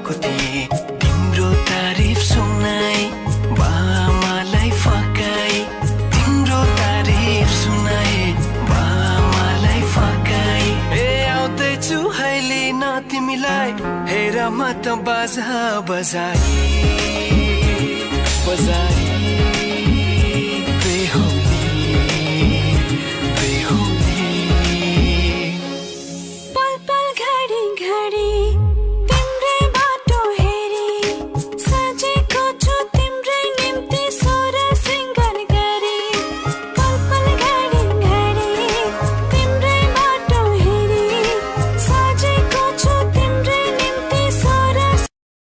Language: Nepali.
आएको थिएँ तिम्रो तारिफ सुनाई बामालाई फकाई तिम्रो तारिफ सुनाई बामालाई फकाई ए आउँदैछु अहिले न तिमीलाई हेर म त बाजा बजाई